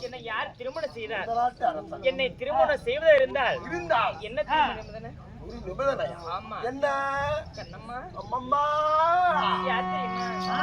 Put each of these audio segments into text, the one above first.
என்னை யார் திருமணம் செய்தார்? என்னை திருமணம் செய்வதா இருந்தால் என்ன நிபந்தனை? ஆமா, என்ன கண்ணம்மா அம்மம்மா யார் தெரியுமா?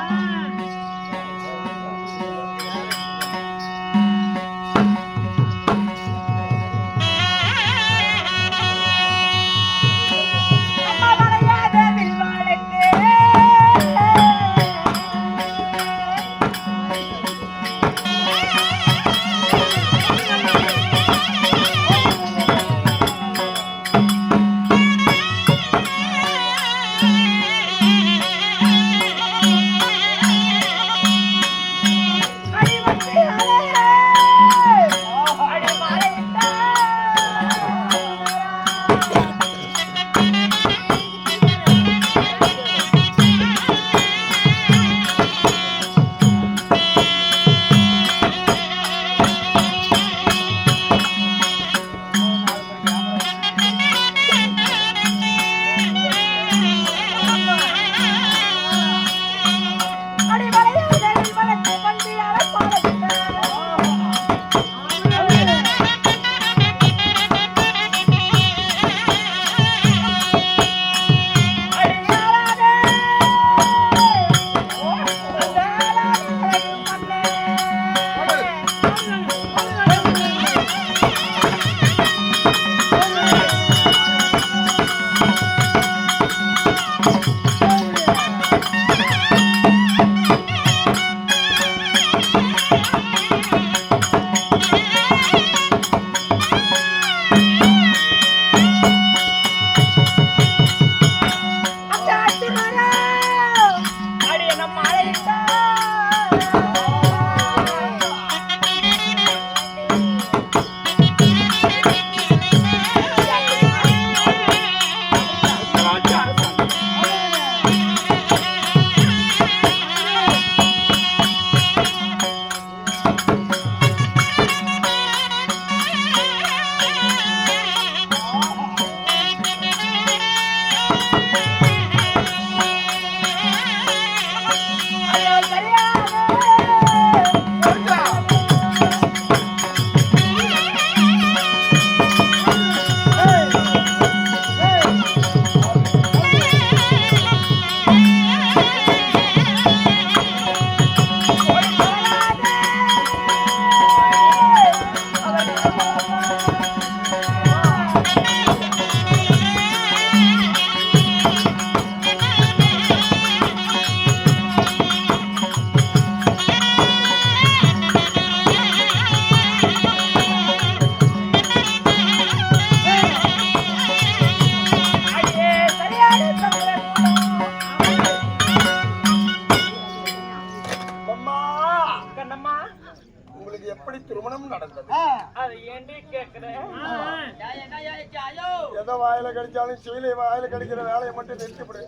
சீலையை வாயில கடிக்கிற வேலையை மட்டும் நிறுத்திவிடு.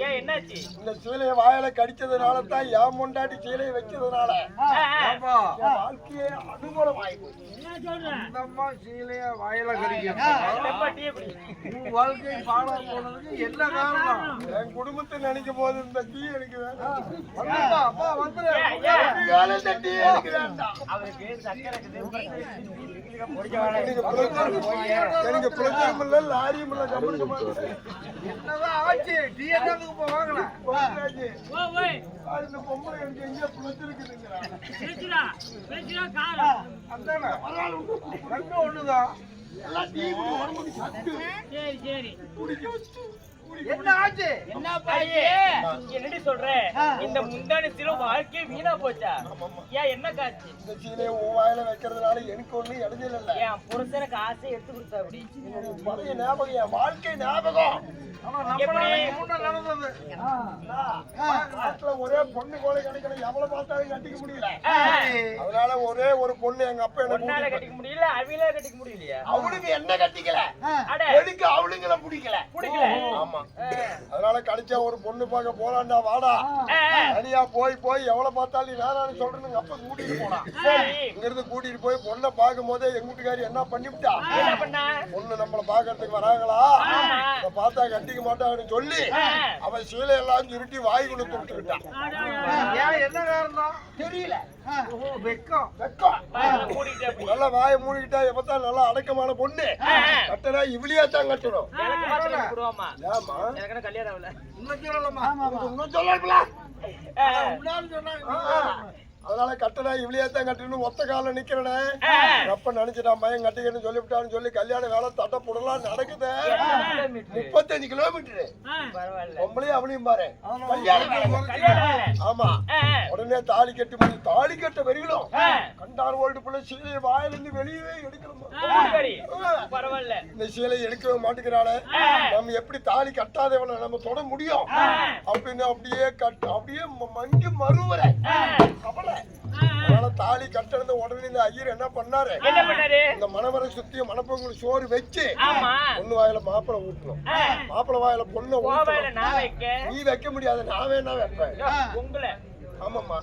ஏன் என்னாச்சு? இந்த சீலையை வாயில கடிச்சதுனால தான் என் முண்டாட்டி சீலையை வச்சதுனால வாழ்க்கையே அனுகூலம் ஆயிடும். சீலைய வாயில வாழ்க்கை பாழா போனதுக்கு என்ன காரணம்? என் குடும்பத்தை நினைக்கும் போது இந்த டீ எனக்கு வேண்டாம். எனக்கு பிரச்சனை இல்ல, லாரியும் இல்ல, என்னதான் ஆச்சு? டீ என்னதுக்கு போவாங்க? இந்த பொம்பளை எனக்கு எங்க பிடிச்சிருக்கு ஒண்ணுதான். சரி சரி என்ன ஆச்சு? என்ன என்னடி சொல்ற? இந்த முந்தானி சீலை வாழ்க்கையே வீணா போச்சா? ஏன் என்ன காட்சி? இந்த சீலையை வாயில வைக்கிறதுனால எனக்கு ஒண்ணு இடைஞ்சல் இல்ல. என் புருஷனுக்கு ஆசை எடுத்து கொடுத்தா அப்படி பழைய ஞாபகம், என் வாழ்க்கை ஞாபகம். ஒரே பொண்ணு கோலை கிடைக்கணும், எவ்வளவு பார்த்தாலும் கட்டிக்க முடியல. அதனால ஒரே ஒரு பொண்ணு எங்க அப்பா என்ன கட்டிக்க முடியல, அவிலே கட்டிக்க முடியலையா? அவளுக்கு என்ன கட்டிக்கல, எனக்கு அவளுங்களை பிடிக்கல. ஆமா, அதனால கடிச்சா ஒரு பொண்ணு பார்க்க போலாண்டா, வாடா. தனியா போய் போய் எவ்வளவு பார்த்தாலும் நீ வேணான்னு சொல்றேன்னு அப்ப கூட்டிட்டு போனா. இங்க இருந்து கூட்டிட்டு போய் பொண்ணை பார்க்கும் போதே எங்க வீட்டுக்காரி என்ன பண்ணிவிட்டா, பொண்ணு நம்மளை பாக்குறதுக்கு வராங்களா, பார்த்தா கட்டிக்க மாட்டான்னு சொல்லி அவன் சீலை எல்லாம் சுருட்டி வாய் கொண்டு துட்டுக்கிட்டான். என்ன காரணம்? தெரியல. வெக்கம். வெக்கம். வாயை மூடிட்டு அப்படி. நல்லா வாயை மூடிக்கிட்டா எப்பத்தான் நல்லா அடக்கமான பொண்ணு கட்டடா இவளியா தான் கட்டணும். எனக்கு மாத்திரை கொடுவாமா. ஏமா எனக்கு என்ன கல்யாணம் ஆகல. இன்னும் சொல்லலாமா? இன்னும் சொல்லல. முன்னாடி சொன்னாங்க. அதனால கட்டடா இவளியா தான் கட்டணும். ஒத்த கால நிக்கிறனே அப்ப நினைச்சிட்டா பையன் கட்டிக்கன்னு சொல்லிவிட்டான்னு சொல்லி கல்யாண வேலை தட்ட போடலாம் நடக்குது. 35 கிலோமீட்டர். பரவாயில்ல. பொம்பளையும் அவளையும் பாரு கல்யாணம். ஆமா. உடனே தாலி கட்டி போய் தாலி கட்ட வெறிகளும் கண்டார் ஓல்டு பிள்ளை சீலையை வாயிலிருந்து வெளியவே எடுக்கணுமா? பரவாயில்ல. இந்த சீலை எடுக்கவே மாட்டேங்கிறாளே நம்ம எப்படி தாலி கட்டாதவளை நம்ம தொட முடியும் அப்படின்னு அப்படியே அப்படியே மங்கி மறுவரை கவலை. அதனால தாலி கட்டிருந்த உடனே இந்த ஐயர் என்ன பண்ணாரு? இந்த மணவரை சுத்தி மணப்பொங்கல் சோறு வச்சு பொண்ணு வாயில மாப்பிளை ஊட்டணும். மாப்பிளை வாயில பொண்ணை ஊட்டணும். நீ வைக்க முடியாது, நான் வேணா வைப்பேன் உங்களை. ஆமாம்மா.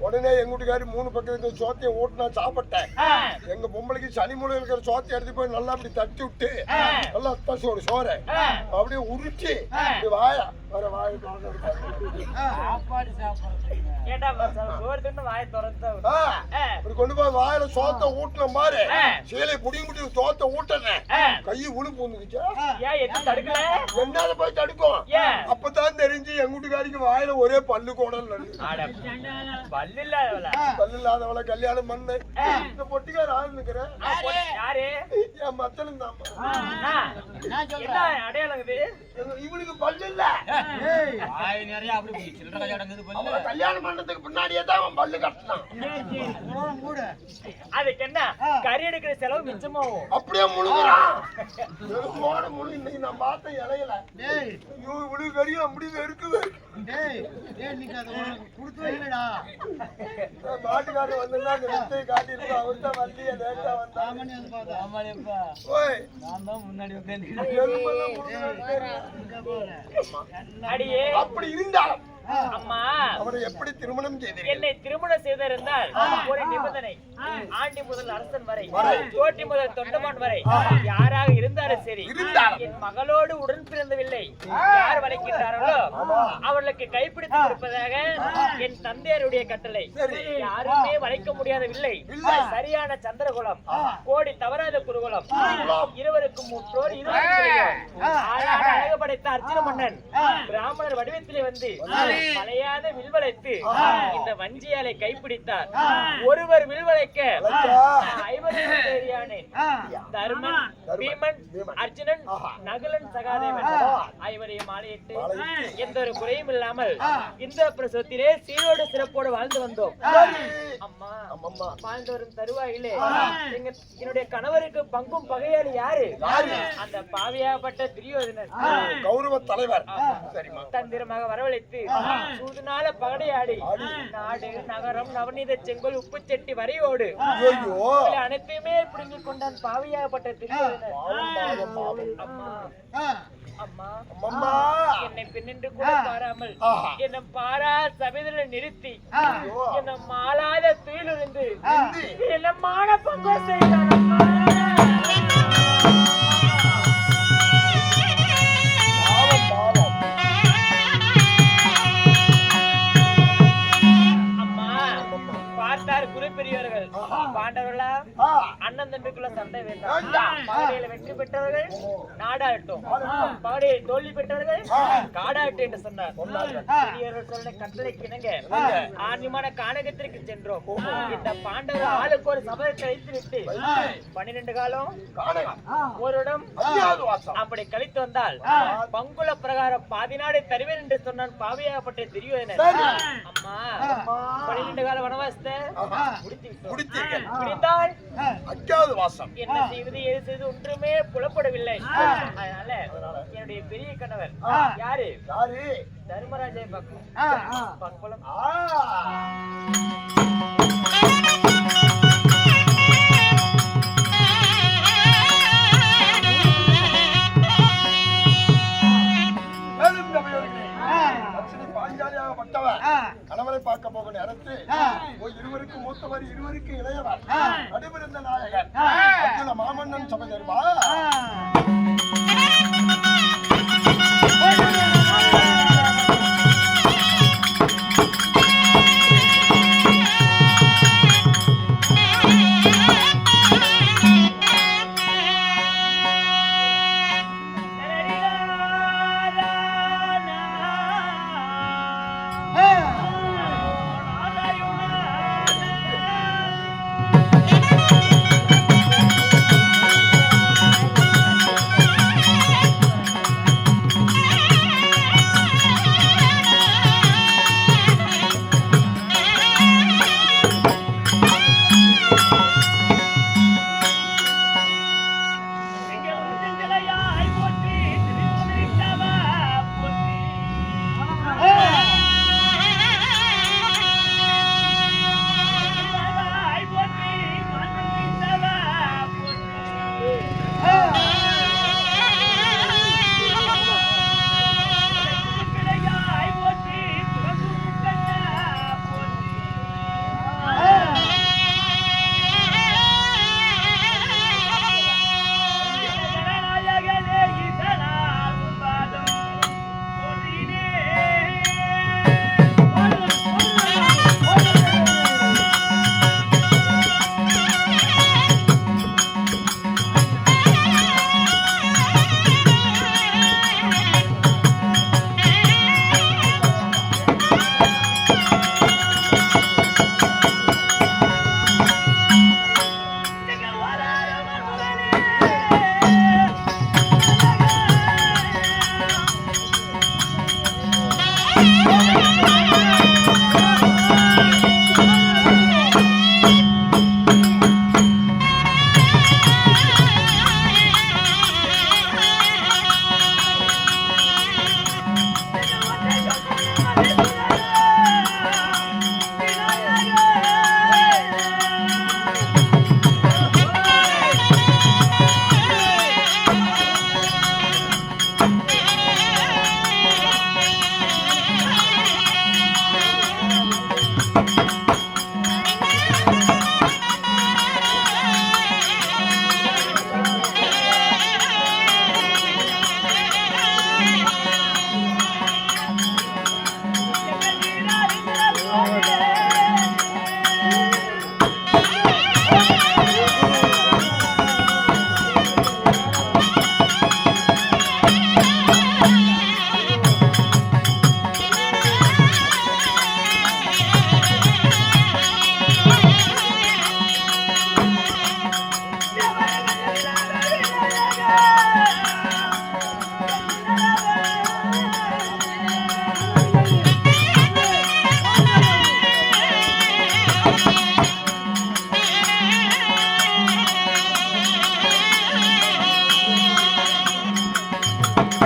உடனே எங்க வீட்டுக்காரி 3 பக்கத்துக்கு சோத்தையை ஊட்டினா சாப்பிட்டேன். எங்க பொம்பளைக்கு சனி மூலம் இருக்கிற சோத்தை எடுத்து போய் நல்லா அப்படி தட்டி விட்டு நல்லா அத்தாசோடு சோறை அப்படியே உரிச்சு வாயா வர வாயை கொண்டு போய் வாயில சோத்தை ஊட்டின பாரு. சீலை புடி முடி சோத்தை ஊட்டினேன். கையை உழு பூந்துக்குச்சா என்னால போய் தடுக்கும். அப்பதான் தெரிஞ்சு எங்க வீட்டுக்காரிக்கு வாயில ஒரே பல்லு கோடல் பல்லு இல்லாதவளை கல்யாணம் பண்ணு. இந்த பொட்டிக்கார ஆள் நிக்கிறேன் என் மத்தலும் தான். இவனுக்கு பல்லு இல்ல. கல்யாணம் பண்ணதுக்கு பின்னாடியே தான் அவன் பல்லு கட்டலாம். அதுக்கு என்ன கறி எடுக்கிற செலவு மிச்சமாகும். அப்படியே முழுங்குறான். இன்னைக்கு நான் பார்த்த இலையில இவனுக்கு கறியும் அப்படியே இருக்குது. மாட்டுக்காரர் வந்தா காட்டி இருக்கு. அவர்தான் வண்டிய லேட்டா அடியே அப்படி இருந்தா அம்மா அவரை எப்படி திருமணம் செய்தீர்கள்? என்னை திருமணம் செய்திருந்தால் ஒரு நிபந்தனை. ஆண்டி முதல் அரசன் வரை, தோட்டி முதல் தொண்டமான் வரை யாராக இருந்தாலும் சரி, என் மகளோடு உடன் பிறந்தவில்லை யார் வளைக்கின்றார்களோ அவர்களுக்கு கைப்பிடித்து கொடுப்பதாக என் தந்தையருடைய கட்டளை. யாருமே வளைக்க முடியாதவில்லை. சரியான சந்திரகுலம், கோடி தவறாத குருகுலம், இருவருக்கும் முற்றோர், அழக படைத்த அர்ஜுன மன்னன் பிராமணர் வடிவத்திலே வந்து மலையாத வில்வளைத்து இந்த வஞ்சியாலை கைப்பிடித்தார். ஒருவர் வில்வளைக்க 50 தர்மன், பீமன், அர்ஜுனன், நகுலன், சகாதேவன் ஐவரையும் ஆலையிட்டு எந்த ஒரு குறையும் இல்லாமல் இந்த பிரசவத்திலே சீரோடு சிறப்போடு வாழ்ந்து வந்தோம். அம்மா வாழ்ந்து வரும் தருவாயிலே என்னுடைய கணவருக்கு பங்கும் பகையாளி யாரு? அந்த பாவியாப்பட்ட துரியோதனன் கௌரவ தலைவர் தந்திரமாக வரவழைத்து சூதுனால பகடையாடி நாடு நகரம் நவநீத செங்கோல் உப்பு செட்டி வரையோடு அனைத்தையுமே பிடுங்கிக் கொண்டான் பாவியாகப்பட்ட துரியோதனன். அம்மா என்னை பெண்ணென்று கூட பாராமல் என்னை பாரா சபையில நிறுத்தி என்னை மாளாத துயிலிருந்து என்ன மான பங்கோ செய்தான். பெரியவர்கள் பாண்டவர்களா அண்ணன் தம்பிக்குள்ள சண்டை வேண்டாம். பகடையில வெற்றி பெற்றவர்கள் நாடாகட்டும், பகடையில் தோல்வி பெற்றவர்கள் காடாகட்டும் என்று சொன்னார். பெரியவர்கள் சொன்ன கட்டளைக்கு இணங்க ஆன்மீகமான கானகத்திற்கு சென்றோம். இந்த பாண்டவர் ஆளுக்கு ஒரு சபதத்தை வைத்து விட்டு 12 காலம் ஒரு இடம் அப்படி கழித்து வந்தால் பங்குல பிரகாரம் 10 நாடு தருவேன் என்று சொன்னான் பாவியாகப்பட்ட துரியோதனன். அம்மா 12 கால வனவாசத்தை என்ன செய்வது ஏது செய்வது ஒன்றுமே புலப்படவில்லை. அதனால என்னுடைய பெரிய கணவர் யாரு? தர்மராஜை பக்கம் கணவரை பார்க்க போக நேரத்து இருவருக்கு மூத்தவர் இருவருக்கு இளையவர் நடுவிருந்த நாயகர் அர்ஜுன மாமன்னன் சபை தருவா.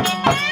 ஆ